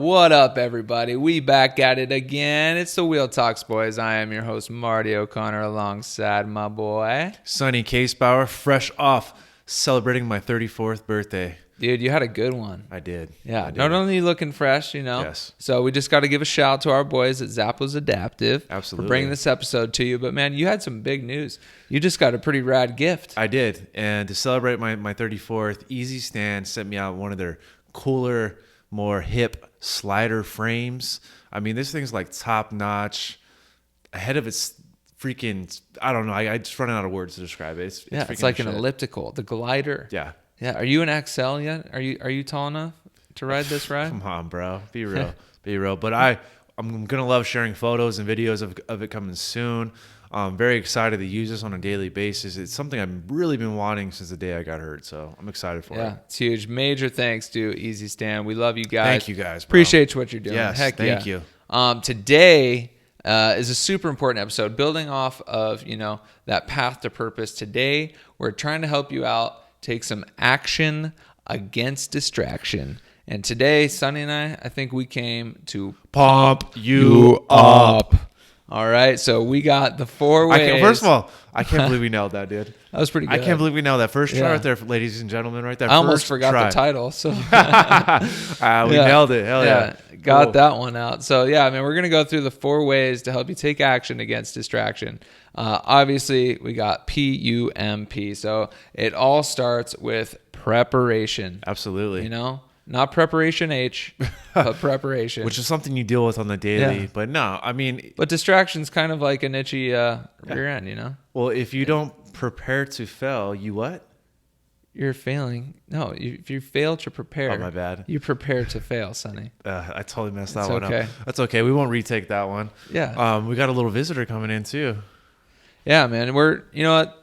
What up, everybody? We back at it again. It's the Wheel Talks, boys. I am your host, Marty O'Connor, alongside my boy, Sonny Casebauer, fresh off celebrating my 34th birthday. Dude, you had a good one. I did. Yeah, I did. not only looking fresh, Yes. So we just got to give a shout out to our boys at Zappos Adaptive. Absolutely. For bringing this episode to you. But, man, you had some big news. You just got a pretty rad gift. I did. And to celebrate my 34th, Easy Stand sent me out one of their cooler, more hip slider frames. I mean, this thing's like top notch, ahead of its freaking, I don't know. I just running out of words to describe it. It's like an elliptical, the glider. Yeah. Yeah. Are you an XL yet? Are you tall enough to ride this ride? Come on, bro. Be real. Be real. But I'm going to love sharing photos and videos of it coming soon. I'm very excited to use this on a daily basis. It's something I've really been wanting since the day I got hurt. So I'm excited for it. Yeah, it's huge. Major thanks to Easy Stand. We love you guys. Thank you guys, bro. Appreciate what you're doing. Yes, Heck thank yeah. you. Today is a super important episode. Building off of, that path to purpose. Today, we're trying to help you out. Take some action against distraction. And today, Sonny and I think we came to Pump you up. All right, so we got the 4 ways. First of all, I can't believe we nailed that, dude. That was pretty good. I can't believe we nailed that. First try Yeah. right there, ladies and gentlemen, right there. I almost First forgot try. the title. So We nailed it. Hell yeah. Got Cool. that one out. So yeah, I mean, we're going to go through the 4 ways to help you take action against distraction. Obviously, we got P.U.M.P. So it all starts with preparation. Absolutely. Not preparation H, but preparation. Which is something you deal with on the daily. Yeah. But no, I mean. But distraction's kind of like an itchy rear end, Well, if you don't prepare to fail, you what? You're failing. No, if you fail to prepare. Oh, my bad. You prepare to fail, Sonny. I totally messed that It's one okay. up. That's okay. We won't retake that one. Yeah. We got a little visitor coming in too. Yeah, man. You know what?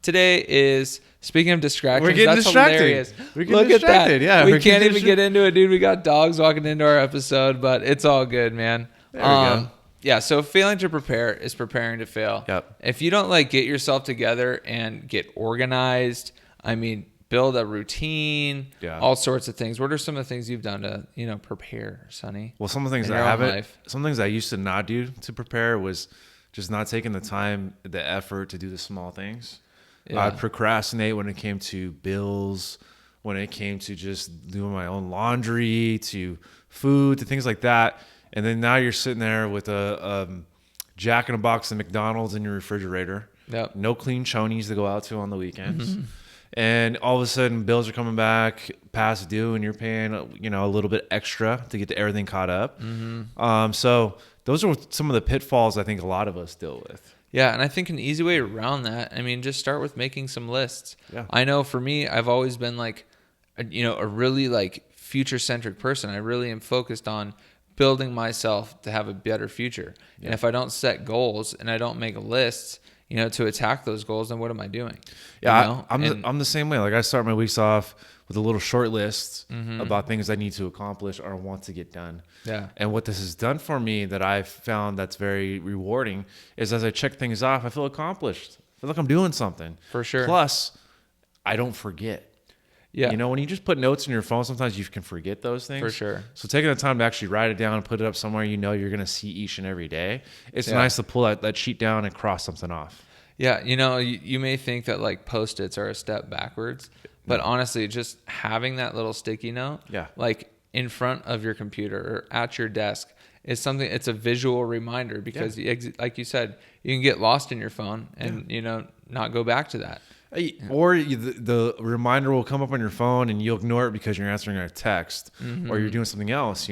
Today is, speaking of distractions, We're getting that's distracted. hilarious. We're getting Look distracted. at that. Yeah, we we're can't getting even get into it, dude. We got dogs walking into our episode, but it's all good, man. There we go. Yeah, so failing to prepare is preparing to fail. Yep. If you don't get yourself together and get organized, build a routine, all sorts of things. What are some of the things you've done to, prepare, Sonny? Well, some of the things some things I used to not do to prepare was just not taking the time, the effort to do the small things. Yeah. I'd procrastinate when it came to bills, when it came to just doing my own laundry, to food, to things like that. And then now you're sitting there with a Jack in a Box of McDonald's in your refrigerator. Yep. No clean chonies to go out to on the weekends. Mm-hmm. And all of a sudden, bills are coming back past due, and you're paying, a little bit extra to get to everything caught up. Mm-hmm. So those are some of the pitfalls I think a lot of us deal with. Yeah, and I think an easy way around that, just start with making some lists. Yeah. I know for me, I've always been a really future-centric person. I really am focused on building myself to have a better future. Yeah. And if I don't set goals and I don't make lists, to attack those goals, then what am I doing? Yeah, I'm the same way. I start my weeks off with a little short list about things I need to accomplish or want to get done. Yeah. And what this has done for me that I've found that's very rewarding is as I check things off, I feel accomplished. I feel like I'm doing something. For sure. Plus, I don't forget. Yeah. When you just put notes in your phone, sometimes you can forget those things. For sure. So taking the time to actually write it down and put it up somewhere you're going to see each and every day, it's nice to pull that sheet down and cross something off. Yeah, you may think that Post-its are a step backwards, but honestly, just having that little sticky note, in front of your computer or at your desk is something. It's a visual reminder because, like you said, you can get lost in your phone and not go back to that. Or the reminder will come up on your phone and you'll ignore it because you're answering a text or you're doing something else,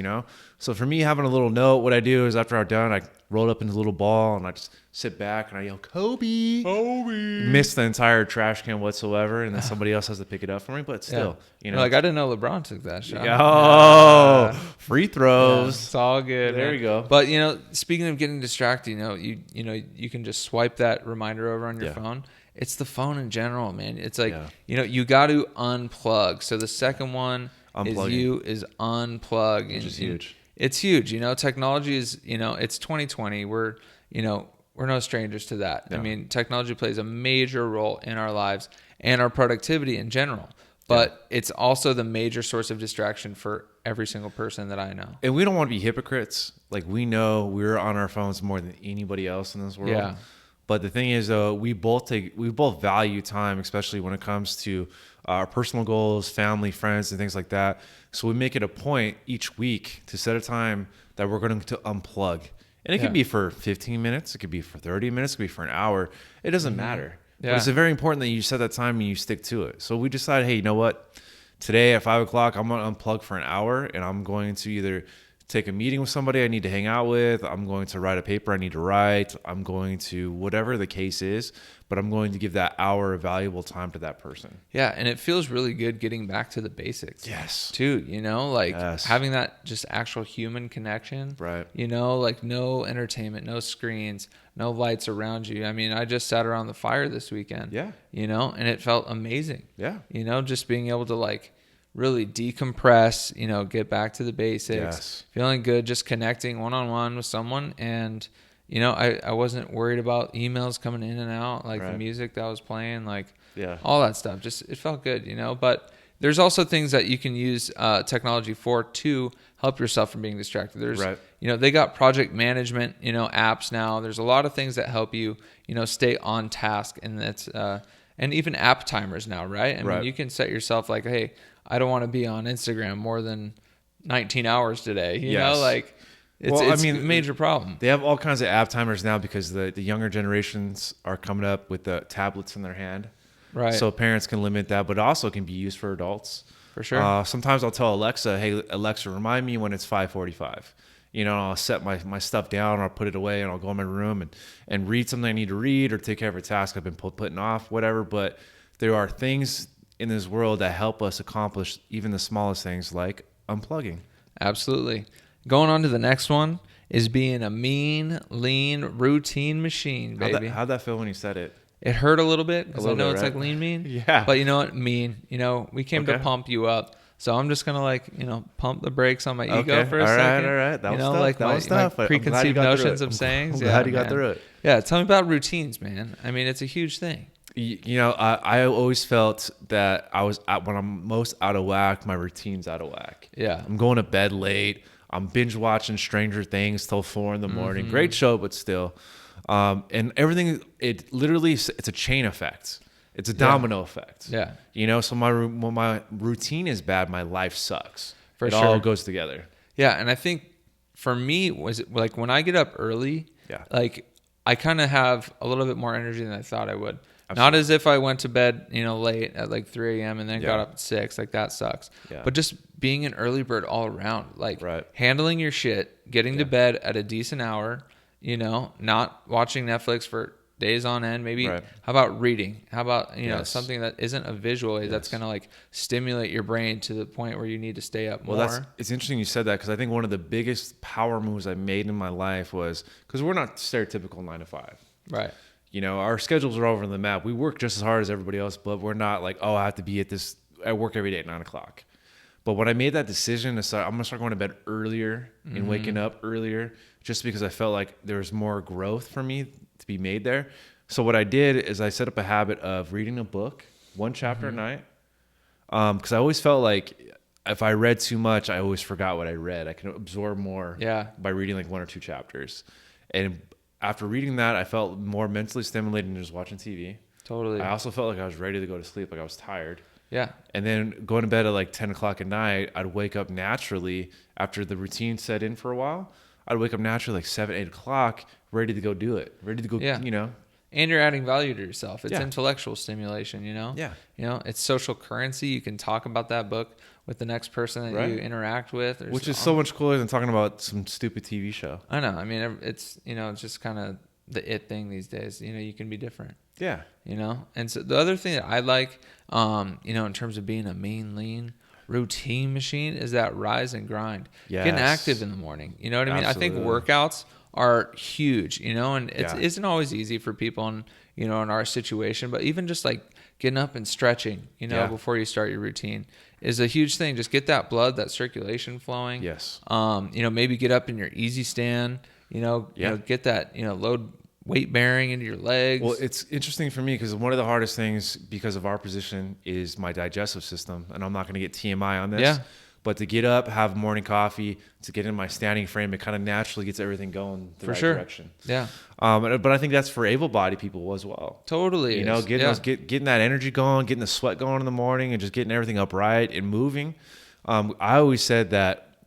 So for me, having a little note, what I do is after I'm done, I roll it up into a little ball and I just sit back and I yell, Kobe. Miss the entire trash can whatsoever. And then somebody else has to pick it up for me. But still, I didn't know LeBron took that shot. Free throws. Yeah, it's all good. There you go. But, speaking of getting distracted, you can just swipe that reminder over on your phone. It's the phone in general, man. It's you got to unplug. So the second one is unplug. Which is huge. It's huge. Technology is, it's 2020. We're no strangers to that. Yeah. Technology plays a major role in our lives and our productivity in general. but it's also the major source of distraction for every single person that I know. And we don't want to be hypocrites. Like, we know we're on our phones more than anybody else in this world. Yeah. But the thing is, though, we both value time, especially when it comes to our personal goals, family, friends, and things like that. So we make it a point each week to set a time that we're going to unplug. And it could be for 15 minutes. It could be for 30 minutes. It could be for an hour. It doesn't matter. Yeah. But it's very important that you set that time and you stick to it. So we decided, hey, you know what? Today at 5 o'clock, I'm going to unplug for an hour, and I'm going to either take a meeting with somebody I need to hang out with. I'm going to write a paper I need to write. I'm going to, whatever the case is, but I'm going to give that hour of valuable time to that person. Yeah. And it feels really good getting back to the basics. Yes. Too, like having that just actual human connection. Right. Like no entertainment, no screens, no lights around you. I mean, I just sat around the fire this weekend. Yeah. And it felt amazing. Yeah. Just being able to really decompress, get back to the basics, feeling good, just connecting one-on-one with someone. And, I wasn't worried about emails coming in and out, the music that was playing, all that stuff. Just, it felt good, but there's also things that you can use technology for to help yourself from being distracted. There's, they got project management, apps now. There's a lot of things that help you, stay on task. And that's, and even app timers now, right? I mean, you can set yourself hey, I don't want to be on Instagram more than 19 hours today. You know, it's a major problem. They have all kinds of app timers now because the younger generations are coming up with the tablets in their hand. Right. So parents can limit that, but it also can be used for adults. For sure. Sometimes I'll tell Alexa, hey, Alexa, remind me when it's 5:45. I'll set my stuff down, or I'll put it away, and I'll go in my room and read something I need to read, or take care of a task I've been putting off, whatever. But there are things in this world that help us accomplish even the smallest things, like unplugging. Absolutely. Going on to the next one is being a mean, lean, routine machine, baby. How'd that feel when you said it? It hurt a little bit because I know it's lean, mean. Yeah. But you know what? Mean. We came to pump you up. So I'm just going to pump the brakes on my ego for a second. All right. That was tough. My preconceived notions of sayings. I'm glad you got through it. Yeah. Tell me about routines, man. I mean, it's a huge thing. I always felt that when I'm most out of whack, my routine's out of whack. Yeah. I'm going to bed late. I'm binge watching Stranger Things till 4 a.m. Mm-hmm. Great show, but still. And everything, it's a chain effect. It's a domino effect. Yeah. So when my routine is bad, my life sucks. It sure. all goes together. Yeah. And I think for me, was it when I get up early, I kind of have a little bit more energy than I thought I would. Absolutely. Not as if I went to bed, late at 3 a.m. and then got up at 6. That sucks. Yeah. But just being an early bird all around, handling your shit, getting to bed at a decent hour, not watching Netflix for days on end. Maybe how about reading? How about something that isn't a visual that's going to stimulate your brain to the point where you need to stay up more. Well, it's interesting you said that, because I think one of the biggest power moves I made in my life was, because we're not stereotypical 9 to 5. Right. Our schedules are all over the map. We work just as hard as everybody else, but we're not I have to be at work every day at 9 o'clock. But when I made that decision to I'm going to start going to bed earlier and waking up earlier, just because I felt like there was more growth for me to be made there. So what I did is I set up a habit of reading a book, 1 chapter a night. Because I always felt like if I read too much, I always forgot what I read. I can absorb more by reading 1 or 2 chapters. And after reading that, I felt more mentally stimulated than just watching TV. Totally. I also felt like I was ready to go to sleep, I was tired. Yeah. And then going to bed at 10 o'clock at night, I'd wake up naturally after the routine set in for a while. I'd wake up naturally 7, 8 o'clock, ready to go do it, ready to go, And you're adding value to yourself. It's intellectual stimulation, Yeah. It's social currency. You can talk about that book with the next person that you interact with. Which is so much cooler than talking about some stupid TV show. I know. I mean, it's, it's just kind of the it thing these days. You can be different. Yeah. And so the other thing that I like, in terms of being a mean, lean, routine machine is that rise and grind. Yes. Getting active in the morning. You know what I mean? Absolutely. I think workouts are huge, and it isn't always easy for people in our situation, but even just getting up and stretching, before you start your routine is a huge thing. Just get that blood, that circulation flowing. Yes. Maybe get up in your easy stand, get that, load weight bearing into your legs. Well, it's interesting for me because one of the hardest things because of our position is my digestive system. And I'm not going to get TMI on this. Yeah. But to get up, have morning coffee, to get in my standing frame, it kind of naturally gets everything going the right direction. Yeah. But I think that's for able-bodied people as well. Totally. You know, getting that energy going, getting the sweat going in the morning, and just getting everything upright and moving. I always said that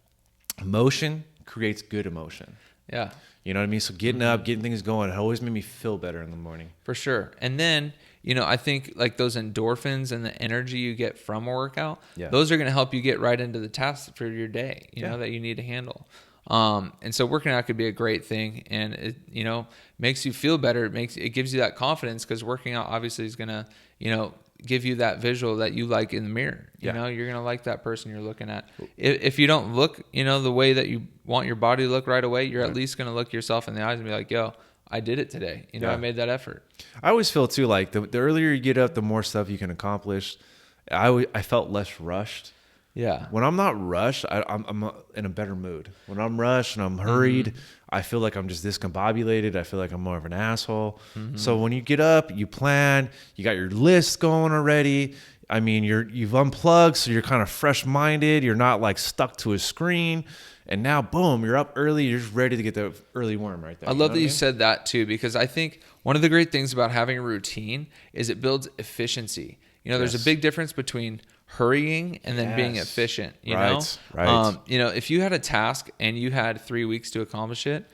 motion creates good emotion. Yeah. You know what I mean? So getting up, getting things going, it always made me feel better in the morning. For sure. And then, you know, I think like those endorphins and the energy you get from a workout, those are going to help you get right into the tasks for your day, you know, that you need to handle. And so working out could be a great thing, and it, you know, makes you feel better. It gives you that confidence, because working out obviously is going to, you know, give you that visual that you like in the mirror. You know, you're going to like that person you're looking at. If you don't look, you know, the way that you want your body to look right away, you're at least going to look yourself in the eyes and be like, yo, I did it today. You know, I made that effort. I always feel too, like the earlier you get up, the more stuff you can accomplish. I felt less rushed. Yeah. When I'm not rushed, I'm in a better mood. When I'm rushed and I'm hurried, I feel like I'm just discombobulated. I feel like I'm more of an asshole. So when you get up, you plan, you got your list going already. I mean, you've unplugged, so you're kind of fresh-minded. You're not like stuck to a screen. And now, boom, you're up early. You're just ready to get the early worm right there. I love that you said that too, because I think one of the great things about having a routine is it builds efficiency. You know, there's a big difference between hurrying and then being efficient, you know? Right. You know, if you had a task and you had 3 weeks to accomplish it,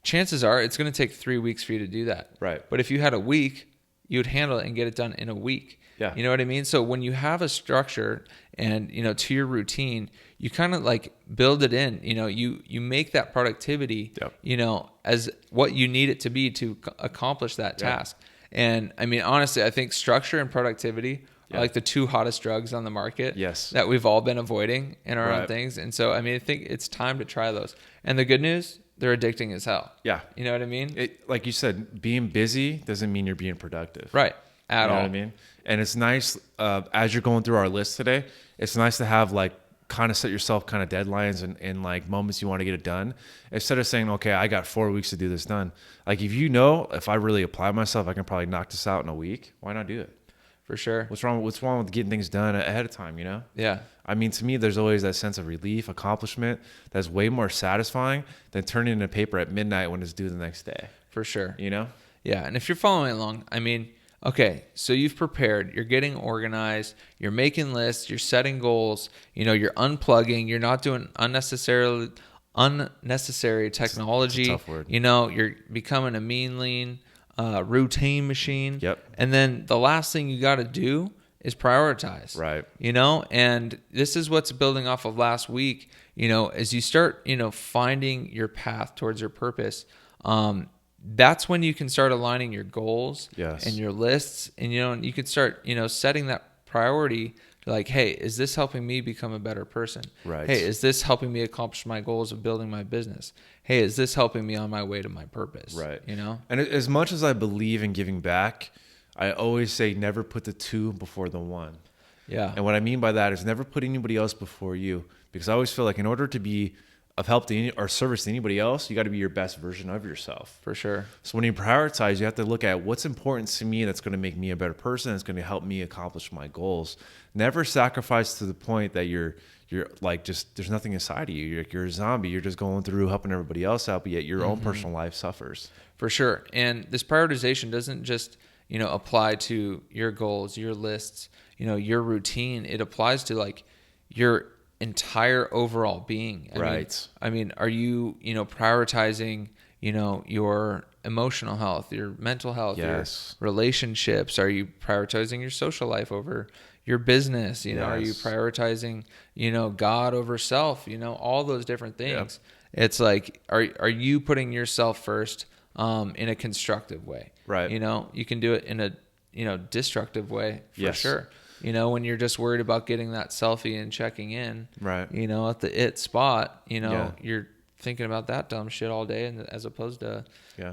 chances are it's going to take 3 weeks for you to do that. Right. But if you had a week, you would handle it and get it done in a week. Yeah. You know what I mean? So when you have a structure and, you know, to your routine, you kind of like build it in, you know, you make that productivity, you know, as what you need it to be to accomplish that task. And I mean, honestly, I think structure and productivity are like the two hottest drugs on the market that we've all been avoiding in our own things. And so, I mean, I think it's time to try those. And the good news, they're addicting as hell. Yeah. You know what I mean? Like you said, being busy doesn't mean you're being productive. Right. At all. You know what I mean? And it's nice, as you're going through our list today, it's nice to have like kind of set yourself kind of deadlines and like moments you want to get it done. Instead of saying, okay, I got 4 weeks to do this done. Like if you know, if I really apply myself, I can probably knock this out in a week. Why not do it? For sure. What's wrong with getting things done ahead of time, you know? Yeah. I mean, to me, there's always that sense of relief, accomplishment that's way more satisfying than turning in a paper at midnight when it's due the next day. For sure. You know? Yeah. And if you're following along, I mean, okay, so you've prepared, you're getting organized, you're making lists, you're setting goals, you know, you're unplugging, you're not doing unnecessary technology. It's a tough word. You know, you're becoming a lean routine machine. Yep. And then the last thing you got to do is prioritize. Right. You know, and this is what's building off of last week, you know, as you start, you know, finding your path towards your purpose, that's when you can start aligning your goals and your lists, and, you know, you can start, you know, setting that priority to like, hey, is this helping me become a better person? Right. Hey, is this helping me accomplish my goals of building my business? Hey, is this helping me on my way to my purpose? Right. You know? And as much as I believe in giving back, I always say never put the two before the one. Yeah. And what I mean by that is never put anybody else before you, because I always feel like in order to be of help to any, or service to anybody else, you got to be your best version of yourself. For sure. So when you prioritize, you have to look at what's important to me that's going to make me a better person, that's going to help me accomplish my goals. Never sacrifice to the point that you're like, just there's nothing inside of you. You're a zombie. You're just going through helping everybody else out, but yet your own personal life suffers. For sure. And this prioritization doesn't just, you know, apply to your goals, your lists, you know, your routine. It applies to like your entire overall being. I mean, are you, you know, prioritizing, you know, your emotional health, your mental health, your relationships? Are you prioritizing your social life over your business? You know, are you prioritizing, you know, God over self? You know, all those different things. It's like, are you putting yourself first in a constructive way? Right. You know, you can do it in a, you know, destructive way for sure. You know, when you're just worried about getting that selfie and checking in, right? You know, at the spot, you know, you're thinking about that dumb shit all day, and as opposed to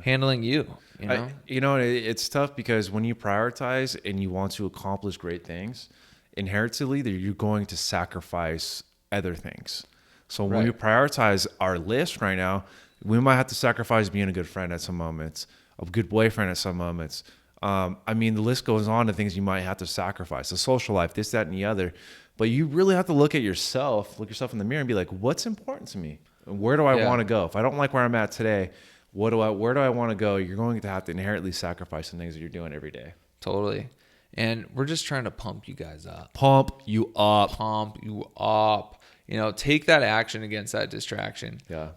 handling you. You know, it's tough because when you prioritize and you want to accomplish great things, inherently, you're going to sacrifice other things. So when we prioritize our list right now, we might have to sacrifice being a good friend at some moments. a good boyfriend at some moments. I mean, the list goes on to things you might have to sacrifice, the social life, this, that, and the other. But you really have to look yourself in the mirror and be like, what's important to me? Where do I want to go? If I don't like where I'm at today, where do I want to go? You're going to have to inherently sacrifice some things that you're doing every day. Totally. And we're just trying to pump you guys up. Pump you up. Pump you up. You know, take that action against that distraction. Yeah.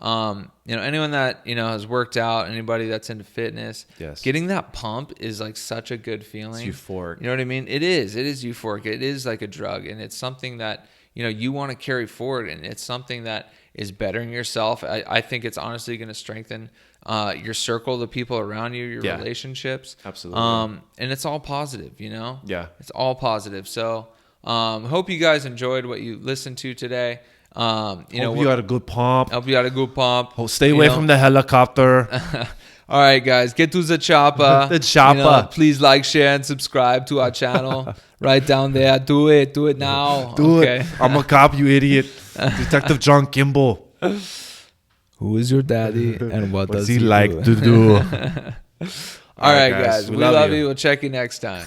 You know, anyone that, you know, has worked out, anybody that's into fitness, getting that pump is like such a good feeling. It's euphoric. You know what I mean? It is euphoric. It is like a drug, and it's something that, you know, you want to carry forward, and it's something that is bettering yourself. I think it's honestly going to strengthen your circle, the people around you, your relationships. Absolutely. And it's all positive, you know? Yeah. It's all positive. So, hope you guys enjoyed what you listened to today. Hope you had a good pump. Hope you had a good pump. Stay away from the helicopter. All right, guys, get to the chopper. The chopper. You know, please like, share, and subscribe to our channel right down there. Do it now. Do it. I'm a cop, you idiot. Detective John Kimball. Who is your daddy, and what does he like to do? All right, guys. We love you. We'll check you next time.